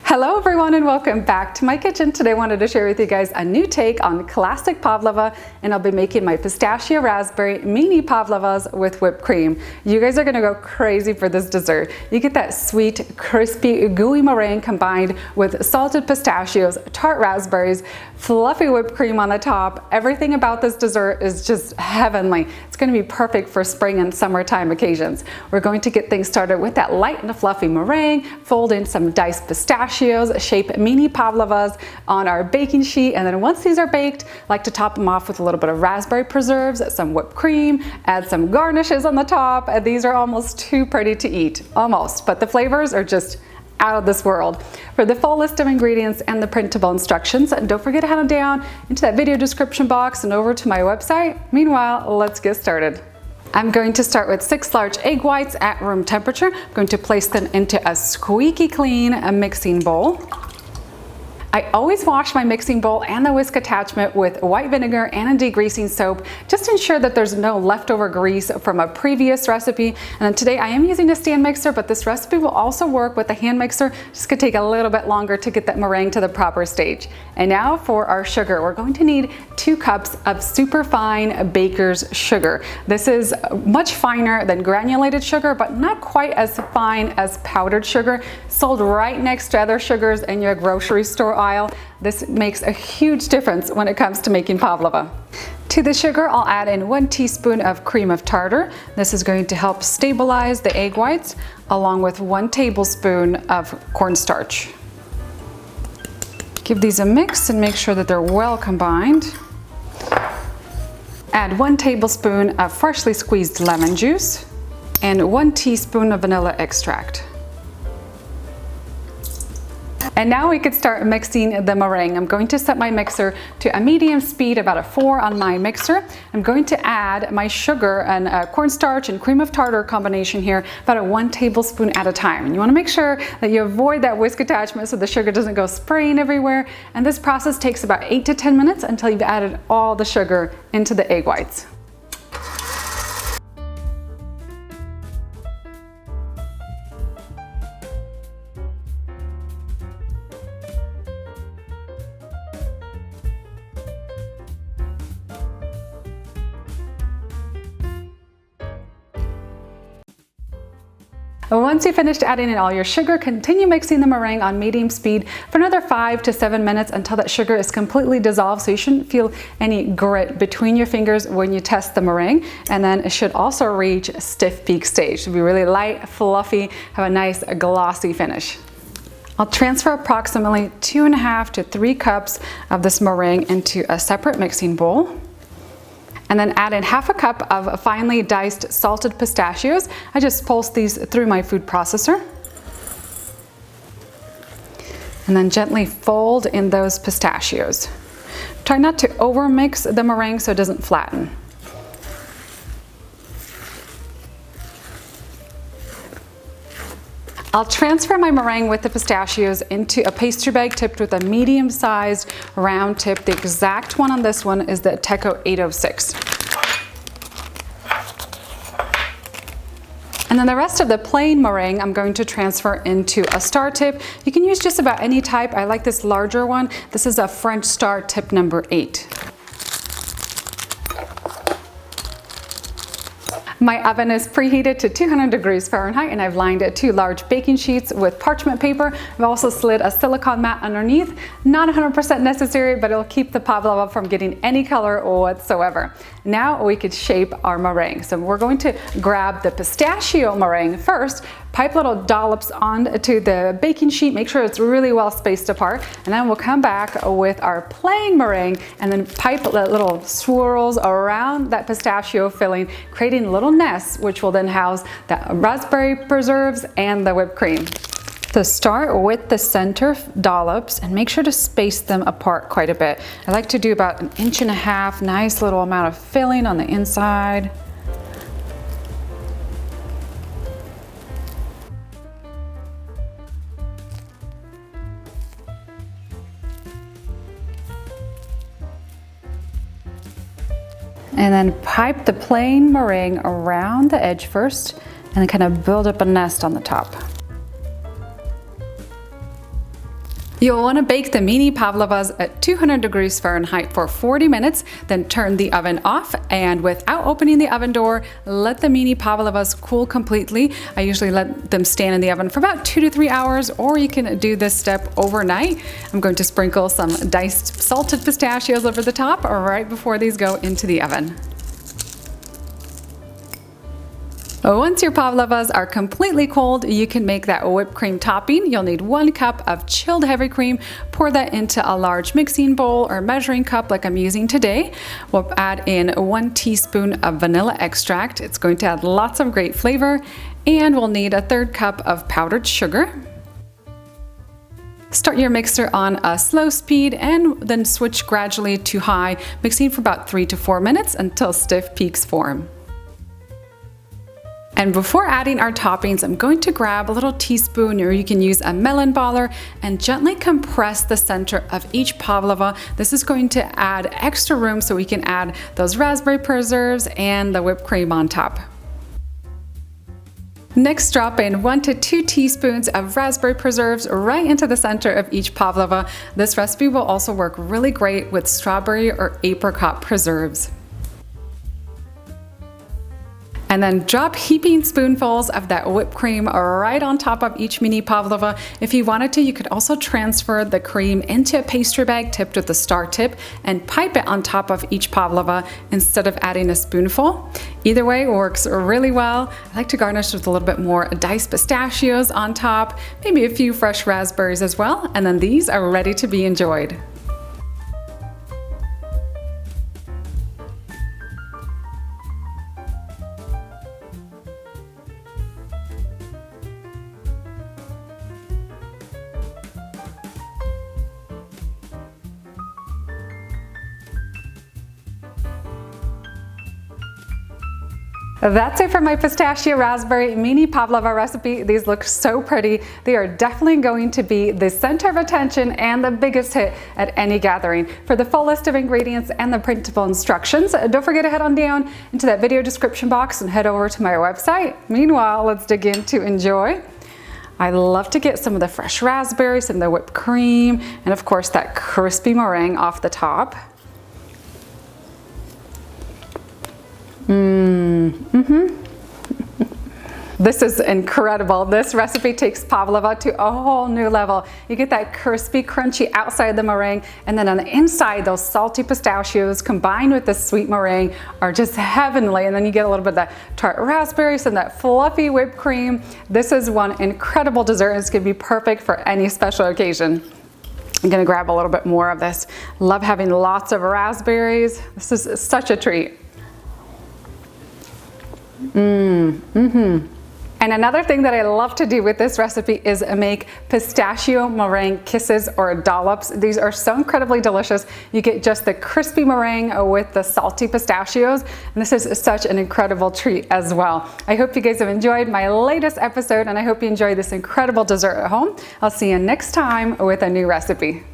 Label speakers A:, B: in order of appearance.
A: Hello everyone and welcome back to my kitchen. Today I wanted to share with you guys a new take on classic pavlova, and I'll be making my pistachio raspberry mini pavlovas with whipped cream. You guys are gonna go crazy for this dessert. You get that sweet, crispy, gooey meringue combined with salted pistachios, tart raspberries, fluffy whipped cream on the top. Everything about this dessert is just heavenly. It's gonna be perfect for spring and summertime occasions. We're going to get things started with that light and fluffy meringue, fold in some diced pistachios, shape mini pavlovas on our baking sheet, and then once these are baked, I like to top them off with a little bit of raspberry preserves, some whipped cream, add some garnishes on the top, and these are almost too pretty to eat. Almost, but the flavors are just out of this world. For the full list of ingredients and the printable instructions, don't forget to head on down into that video description box and over to my website. Meanwhile, let's get started. I'm going to start with 6 large egg whites at room temperature. I'm going to place them into a squeaky clean mixing bowl. I always wash my mixing bowl and the whisk attachment with white vinegar and a degreasing soap, just to ensure that there's no leftover grease from a previous recipe. And then today I am using a stand mixer, but this recipe will also work with a hand mixer. Just gonna take a little bit longer to get that meringue to the proper stage. And now for our sugar. We're going to need 2 cups of superfine baker's sugar. This is much finer than granulated sugar, but not quite as fine as powdered sugar, sold right next to other sugars in your grocery store aisle. This makes a huge difference when it comes to making pavlova. To the sugar, I'll add in 1 teaspoon of cream of tartar. This is going to help stabilize the egg whites, along with 1 tablespoon of cornstarch. Give these a mix and make sure that they're well combined. Add 1 tablespoon of freshly squeezed lemon juice and 1 teaspoon of vanilla extract. And now we could start mixing the meringue. I'm going to set my mixer to a medium speed, about a 4 on my mixer. I'm going to add my sugar and cornstarch and cream of tartar combination here, about a 1 tablespoon at a time. And you want to make sure that you avoid that whisk attachment so the sugar doesn't go spraying everywhere. And this process takes about 8 to 10 minutes until you've added all the sugar into the egg whites. Once you've finished adding in all your sugar, continue mixing the meringue on medium speed for another 5 to 7 minutes until that sugar is completely dissolved, so you shouldn't feel any grit between your fingers when you test the meringue. And then it should also reach stiff peak stage. It should be really light, fluffy, have a nice glossy finish. I'll transfer approximately 2.5 to 3 cups of this meringue into a separate mixing bowl. And then add in 1/2 cup of finely diced salted pistachios. I just pulse these through my food processor. And then gently fold in those pistachios. Try not to overmix the meringue so it doesn't flatten. I'll transfer my meringue with the pistachios into a pastry bag tipped with a medium-sized round tip. The exact one on this one is the Teco 806. And then the rest of the plain meringue I'm going to transfer into a star tip. You can use just about any type. I like this larger one. This is a French star tip number 8. My oven is preheated to 200 degrees Fahrenheit, and I've lined 2 large baking sheets with parchment paper. I've also slid a silicone mat underneath. Not 100% necessary, but it'll keep the pavlova from getting any color whatsoever. Now we could shape our meringue. So we're going to grab the pistachio meringue first, pipe little dollops onto the baking sheet, make sure it's really well spaced apart, and then we'll come back with our plain meringue and then pipe the little swirls around that pistachio filling, creating little nests, which will then house the raspberry preserves and the whipped cream. So start with the center dollops and make sure to space them apart quite a bit. I like to do about 1.5 inches, nice little amount of filling on the inside. And then pipe the plain meringue around the edge first, and then kind of build up a nest on the top. You'll want to bake the mini pavlovas at 200 degrees Fahrenheit for 40 minutes, then turn the oven off, and without opening the oven door, let the mini pavlovas cool completely. I usually let them stand in the oven for about 2 to 3 hours, or you can do this step overnight. I'm going to sprinkle some diced salted pistachios over the top right before these go into the oven. Once your pavlovas are completely cold, you can make that whipped cream topping. You'll need 1 cup of chilled heavy cream. Pour that into a large mixing bowl or measuring cup like I'm using today. We'll add in 1 teaspoon of vanilla extract. It's going to add lots of great flavor. And we'll need a 1/3 cup of powdered sugar. Start your mixer on a slow speed and then switch gradually to high, mixing for about 3 to 4 minutes until stiff peaks form. And before adding our toppings, I'm going to grab a little teaspoon, or you can use a melon baller, and gently compress the center of each pavlova. This is going to add extra room so we can add those raspberry preserves and the whipped cream on top. Next, drop in 1 to 2 teaspoons of raspberry preserves right into the center of each pavlova. This recipe will also work really great with strawberry or apricot preserves. And then drop heaping spoonfuls of that whipped cream right on top of each mini pavlova. If you wanted to, you could also transfer the cream into a pastry bag tipped with a star tip and pipe it on top of each pavlova instead of adding a spoonful. Either way works really well. I like to garnish with a little bit more diced pistachios on top, maybe a few fresh raspberries as well, and then these are ready to be enjoyed. That's it for my pistachio raspberry mini pavlova recipe. These look so pretty. They are definitely going to be the center of attention and the biggest hit at any gathering. For the full list of ingredients and the printable instructions, don't forget to head on down into that video description box and head over to my website. Meanwhile, let's dig in to enjoy. I love to get some of the fresh raspberries and the whipped cream, and of course that crispy meringue off the top. This is incredible. This recipe takes pavlova to a whole new level. You get that crispy, crunchy outside the meringue, and then on the inside, those salty pistachios combined with the sweet meringue are just heavenly. And then you get a little bit of that tart raspberries and that fluffy whipped cream. This is one incredible dessert, and it's gonna be perfect for any special occasion. I'm gonna grab a little bit more of this. Love having lots of raspberries. This is such a treat. And another thing that I love to do with this recipe is make pistachio meringue kisses or dollops. These are so incredibly delicious. You get just the crispy meringue with the salty pistachios, and this is such an incredible treat as well. I hope you guys have enjoyed my latest episode, and I hope you enjoy this incredible dessert at home. I'll see you next time with a new recipe.